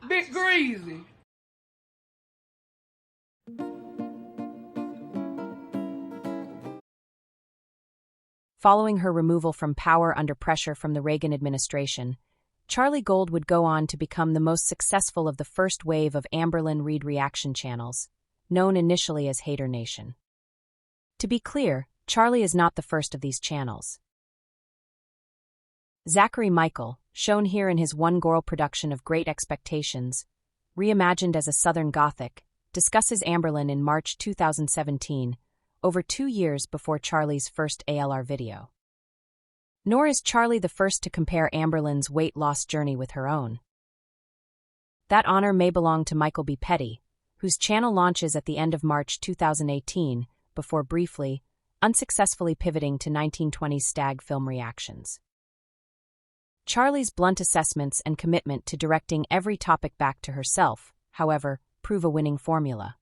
Bit greasy. Following her removal from power under pressure from the Reagan administration, Charlie Gold would go on to become the most successful of the first wave of Antlerlynn Read reaction channels, known initially as Hater Nation. To be clear, Charlie is not the first of these channels. Zachary Michael, shown here in his One Girl production of Great Expectations, reimagined as a Southern Gothic, discusses Antlerlynn in March 2017, over 2 years before Charlie's first ALR video. Nor is Charlie the first to compare Antlerlynn's weight loss journey with her own. That honor may belong to Michael B. Petty, whose channel launches at the end of March 2018, before briefly, unsuccessfully pivoting to 1920s stag film reactions. Charlie's blunt assessments and commitment to directing every topic back to herself, however, prove a winning formula.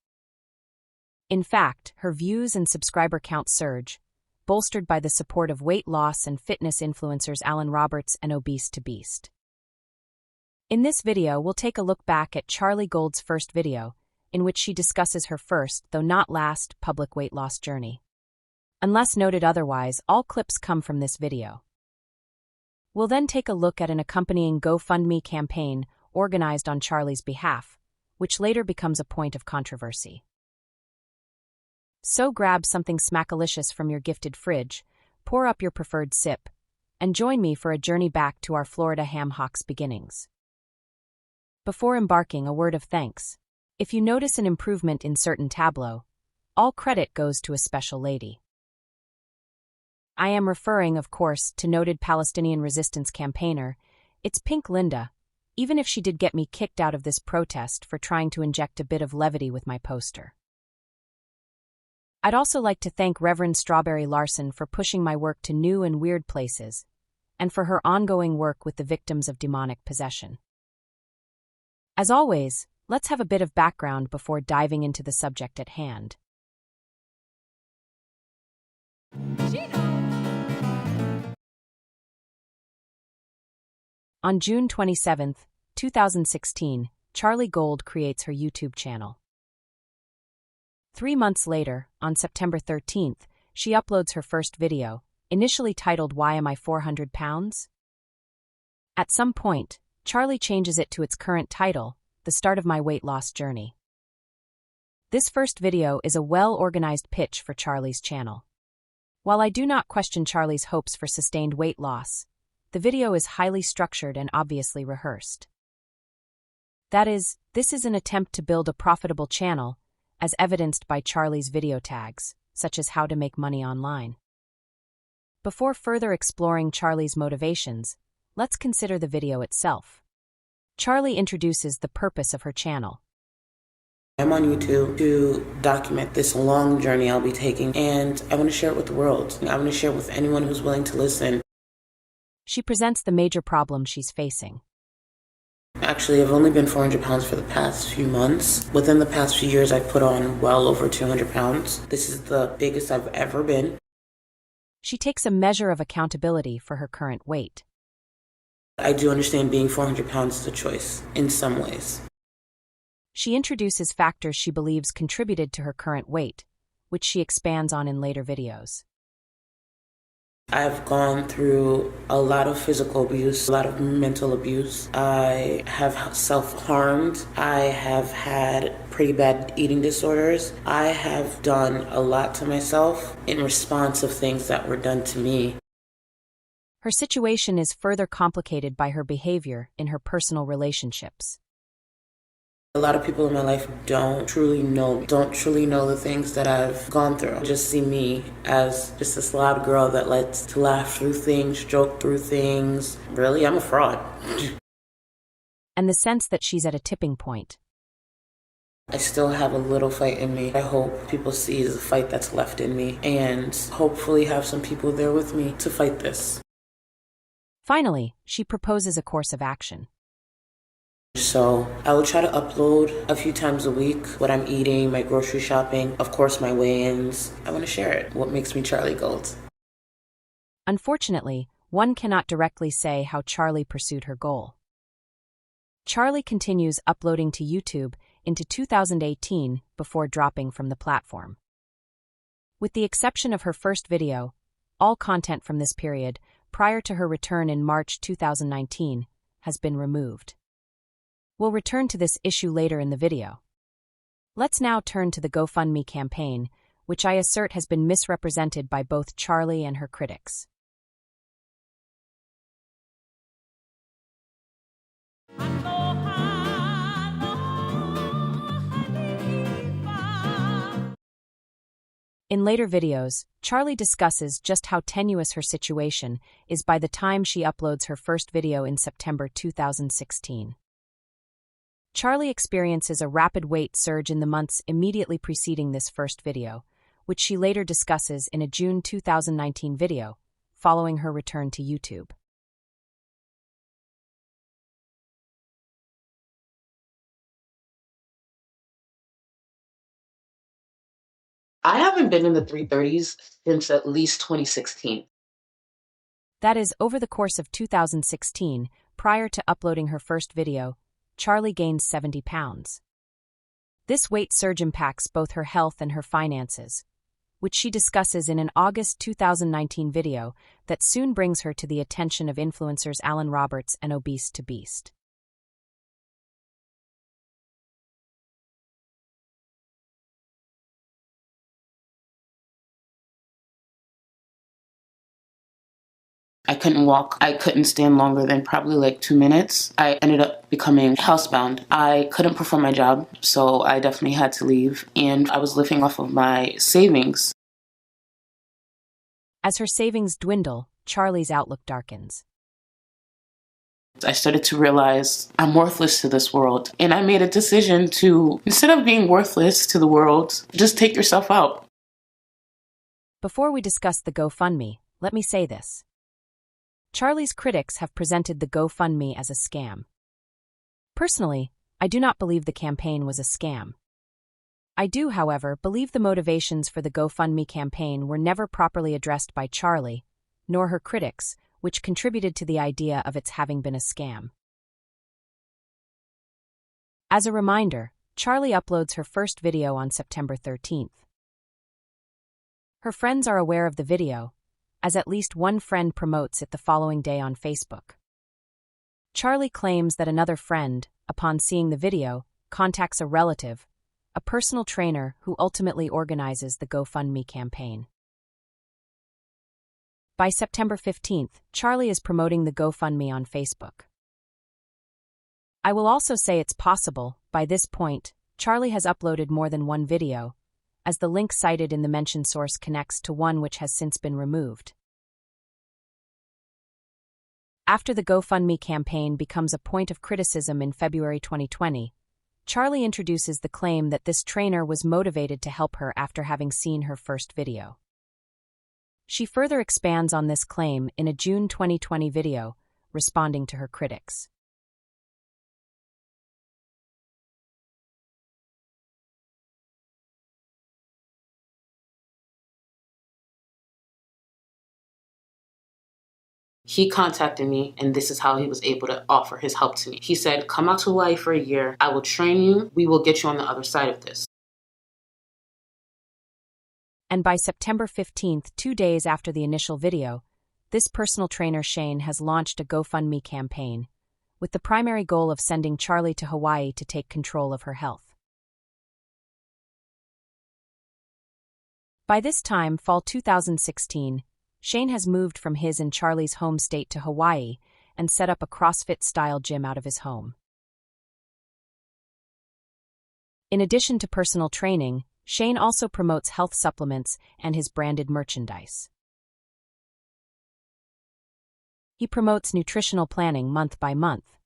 In fact, her views and subscriber count surge, bolstered by the support of weight loss and fitness influencers Alan Roberts and Obese to Beast. In this video, we'll take a look back at Charlie Gold's first video, in which she discusses her first, though not last, public weight loss journey. Unless noted otherwise, all clips come from this video. We'll then take a look at an accompanying GoFundMe campaign organized on Charlie's behalf, which later becomes a point of controversy. So grab something smackalicious from your gifted fridge, pour up your preferred sip, and join me for a journey back to our Florida ham hock's beginnings. Before embarking, a word of thanks. If you notice an improvement in certain tableau, all credit goes to a special lady. I am referring, of course, to noted Palestinian resistance campaigner. It's Pink Linda, even if she did get me kicked out of this protest for trying to inject a bit of levity with my poster. I'd also like to thank Reverend Strawberry Larson for pushing my work to new and weird places, and for her ongoing work with the victims of demonic possession. As always, let's have a bit of background before diving into the subject at hand. On June 27, 2016, Charlie Gold creates her YouTube channel. 3 months later, on September 13th, she uploads her first video, initially titled Why Am I 400 Pounds? At some point, Charlie changes it to its current title, The Start of My Weight Loss Journey. This first video is a well-organized pitch for Charlie's channel. While I do not question Charlie's hopes for sustained weight loss, the video is highly structured and obviously rehearsed. That is, this is an attempt to build a profitable channel, as evidenced by Charlie's video tags, such as how to make money online. Before further exploring Charlie's motivations, let's consider the video itself. Charlie introduces the purpose of her channel. I'm on YouTube to document this long journey I'll be taking, and I want to share it with the world. I want to share it with anyone who's willing to listen. She presents the major problem she's facing. Actually, I've only been 400 pounds for the past few months. Within the past few years, I've put on well over 200 pounds. This is the biggest I've ever been. She takes a measure of accountability for her current weight. I do understand being 400 pounds is a choice, in some ways. She introduces factors she believes contributed to her current weight, which she expands on in later videos. I've gone through a lot of physical abuse, a lot of mental abuse. I have self-harmed. I have had pretty bad eating disorders. I have done a lot to myself in response of things that were done to me. Her situation is further complicated by her behavior in her personal relationships. A lot of people in my life don't truly know the things that I've gone through. Just see me as just this loud girl that likes to laugh through things, joke through things. Really, I'm a fraud. And the sense that she's at a tipping point. I still have a little fight in me. I hope people see the fight that's left in me and hopefully have some people there with me to fight this. Finally, she proposes a course of action. So I will try to upload a few times a week what I'm eating, my grocery shopping, of course my weigh-ins. I want to share it. What makes me Charlie Gold? Unfortunately, one cannot directly say how Charlie pursued her goal. Charlie continues uploading to YouTube into 2018 before dropping from the platform. With the exception of her first video, all content from this period, prior to her return in March 2019, has been removed. We'll return to this issue later in the video. Let's now turn to the GoFundMe campaign, which I assert has been misrepresented by both Charlie and her critics. In later videos, Charlie discusses just how tenuous her situation is by the time she uploads her first video in September 2016. Charlie experiences a rapid weight surge in the months immediately preceding this first video, which she later discusses in a June 2019 video, following her return to YouTube. I haven't been in the 330s since at least 2016. That is, over the course of 2016, prior to uploading her first video, Charlie gained 70 pounds. This weight surge impacts both her health and her finances, which she discusses in an August 2019 video that soon brings her to the attention of influencers Alan Roberts and Obese to Beast. I couldn't walk. I couldn't stand longer than probably like 2 minutes. I ended up becoming housebound. I couldn't perform my job, so I definitely had to leave. And I was living off of my savings. As her savings dwindle, Charlie's outlook darkens. I started to realize I'm worthless to this world. And I made a decision to, instead of being worthless to the world, just take yourself out. Before we discuss the GoFundMe, let me say this. Charlie's critics have presented the GoFundMe as a scam. Personally, I do not believe the campaign was a scam. I do, however, believe the motivations for the GoFundMe campaign were never properly addressed by Charlie, nor her critics, which contributed to the idea of its having been a scam. As a reminder, Charlie uploads her first video on September 13th. Her friends are aware of the video, as at least one friend promotes it the following day on Facebook. Charlie claims that another friend, upon seeing the video, contacts a relative, a personal trainer who ultimately organizes the GoFundMe campaign. By September 15th, Charlie is promoting the GoFundMe on Facebook. I will also say it's possible, by this point, Charlie has uploaded more than one video, as the link cited in the mentioned source connects to one which has since been removed. After the GoFundMe campaign becomes a point of criticism in February 2020, Charlie introduces the claim that this trainer was motivated to help her after having seen her first video. She further expands on this claim in a June 2020 video, responding to her critics. He contacted me, and this is how he was able to offer his help to me. He said, come out to Hawaii for a year. I will train you. We will get you on the other side of this. And by September 15th, 2 days after the initial video, this personal trainer Shane has launched a GoFundMe campaign, with the primary goal of sending Charlie to Hawaii to take control of her health. By this time, fall 2016, Shane has moved from his and Charlie's home state to Hawaii and set up a CrossFit-style gym out of his home. In addition to personal training, Shane also promotes health supplements and his branded merchandise. He promotes nutritional planning month by month,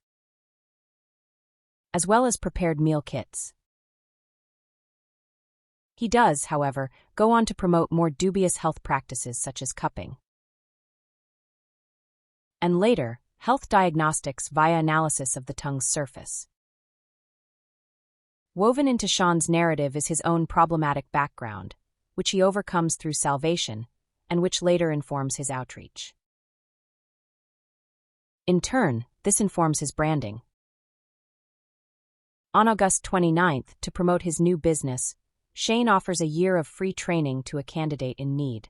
as well as prepared meal kits. He does, however, go on to promote more dubious health practices such as cupping. And later, health diagnostics via analysis of the tongue's surface. Woven into Sean's narrative is his own problematic background, which he overcomes through salvation, and which later informs his outreach. In turn, this informs his branding. On August 29th, to promote his new business, Shane offers a year of free training to a candidate in need.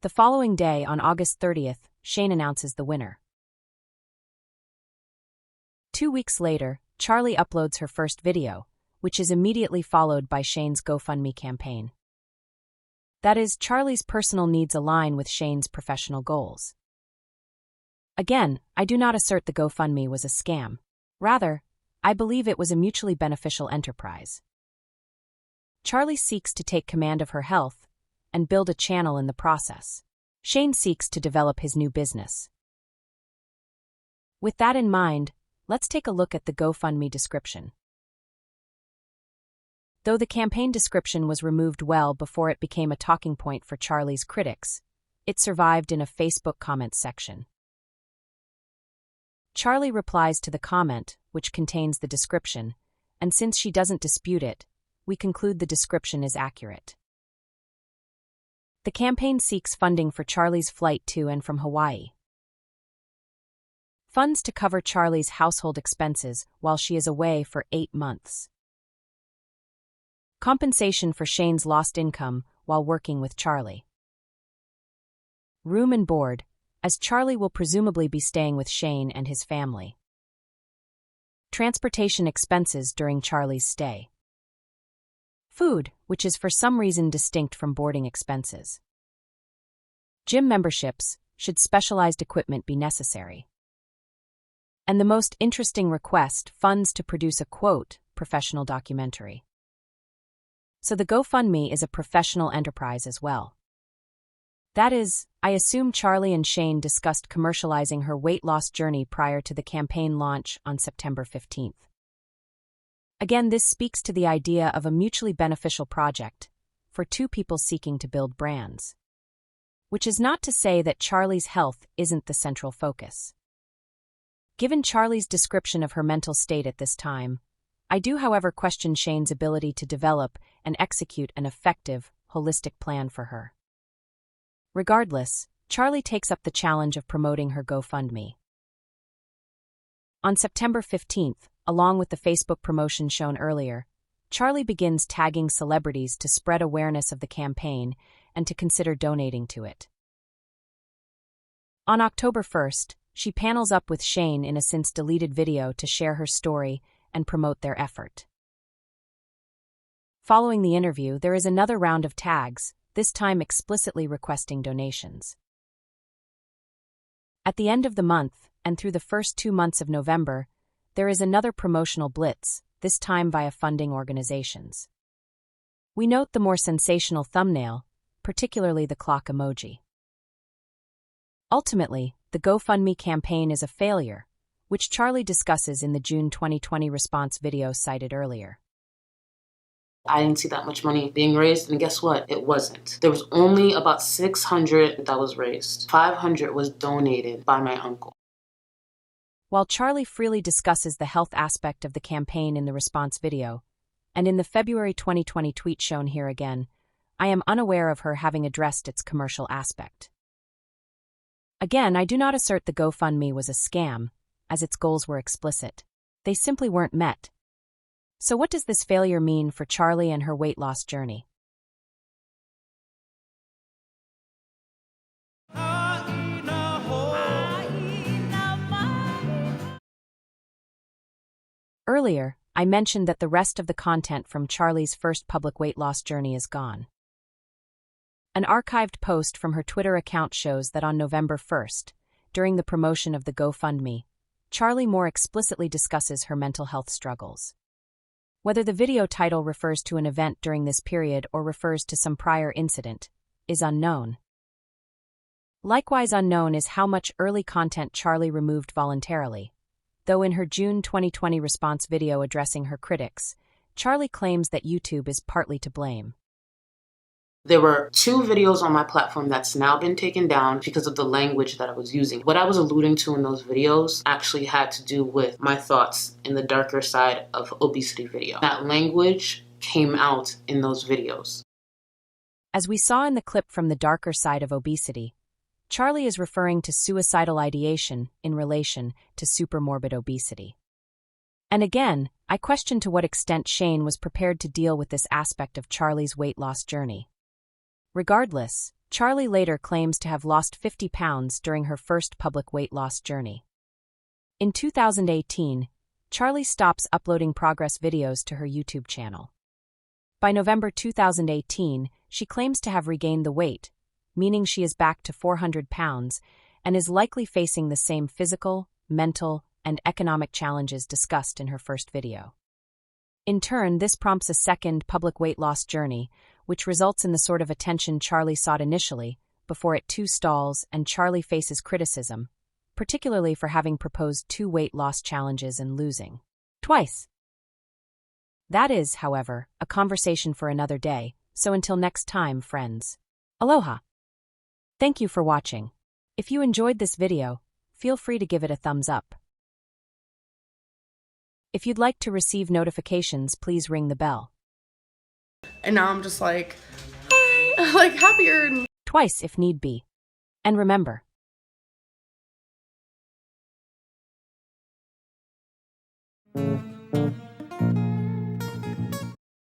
The following day, on August 30th, Shane announces the winner. 2 weeks later, Charlie uploads her first video, which is immediately followed by Shane's GoFundMe campaign. That is, Charlie's personal needs align with Shane's professional goals. Again, I do not assert the GoFundMe was a scam. Rather, I believe it was a mutually beneficial enterprise. Charlie seeks to take command of her health and build a channel in the process. Shane seeks to develop his new business. With that in mind, let's take a look at the GoFundMe description. Though the campaign description was removed well before it became a talking point for Charlie's critics, it survived in a Facebook comments section. Charlie replies to the comment, which contains the description, and since she doesn't dispute it, we conclude the description is accurate. The campaign seeks funding for Charlie's flight to and from Hawaii. Funds to cover Charlie's household expenses while she is away for 8 months. Compensation for Shane's lost income while working with Charlie. Room and board, as Charlie will presumably be staying with Shane and his family. Transportation expenses during Charlie's stay. Food, which is for some reason distinct from boarding expenses. Gym memberships, should specialized equipment be necessary. And the most interesting request, funds to produce a quote, professional documentary. So the GoFundMe is a professional enterprise as well. That is, I assume Charlie and Shane discussed commercializing her weight loss journey prior to the campaign launch on September 15th. Again, this speaks to the idea of a mutually beneficial project for two people seeking to build brands. Which is not to say that Charlie's health isn't the central focus. Given Charlie's description of her mental state at this time, I do, however, question Shane's ability to develop and execute an effective, holistic plan for her. Regardless, Charlie takes up the challenge of promoting her GoFundMe. On September 15th, along with the Facebook promotion shown earlier, Charlie begins tagging celebrities to spread awareness of the campaign and to consider donating to it. On October 1st, she panels up with Shane in a since-deleted video to share her story and promote their effort. Following the interview, there is another round of tags, this time explicitly requesting donations. At the end of the month, and through the first 2 months of November, there is another promotional blitz, this time via funding organizations. We note the more sensational thumbnail, particularly the clock emoji. Ultimately, the GoFundMe campaign is a failure, which Charlie discusses in the June 2020 response video cited earlier. I didn't see that much money being raised, and guess what? It wasn't. There was only about $600 that was raised. $500 was donated by my uncle. While Charlie freely discusses the health aspect of the campaign in the response video, and in the February 2020 tweet shown here again, I am unaware of her having addressed its commercial aspect. Again, I do not assert the GoFundMe was a scam, as its goals were explicit. They simply weren't met. So what does this failure mean for Charlie and her weight loss journey? Earlier, I mentioned that the rest of the content from Charlie's first public weight loss journey is gone. An archived post from her Twitter account shows that on November 1st, during the promotion of the GoFundMe, Charlie more explicitly discusses her mental health struggles. Whether the video title refers to an event during this period or refers to some prior incident is unknown. Likewise unknown is how much early content Charlie removed voluntarily, though in her June 2020 response video addressing her critics, Charlie claims that YouTube is partly to blame. There were 2 videos on my platform that's now been taken down because of the language that I was using. What I was alluding to in those videos actually had to do with my thoughts in the darker side of obesity video. That language came out in those videos. As we saw in the clip from the darker side of obesity, Charlie is referring to suicidal ideation in relation to supermorbid obesity. And again, I question to what extent Shane was prepared to deal with this aspect of Charlie's weight loss journey. Regardless, Charlie later claims to have lost 50 pounds during her first public weight loss journey. In 2018, Charlie stops uploading progress videos to her YouTube channel. By November 2018, she claims to have regained the weight, meaning she is back to 400 pounds and is likely facing the same physical, mental, and economic challenges discussed in her first video. In turn, this prompts a second public weight loss journey, which results in the sort of attention Charlie sought initially, before it too stalls and Charlie faces criticism, particularly for having proposed 2 weight loss challenges and losing twice. That is, however, a conversation for another day, so until next time, friends. Aloha! Thank you for watching. If you enjoyed this video, feel free to give it a thumbs up. If you'd like to receive notifications, please ring the bell. And now I'm just like, hi, like happier. Twice if need be. And remember,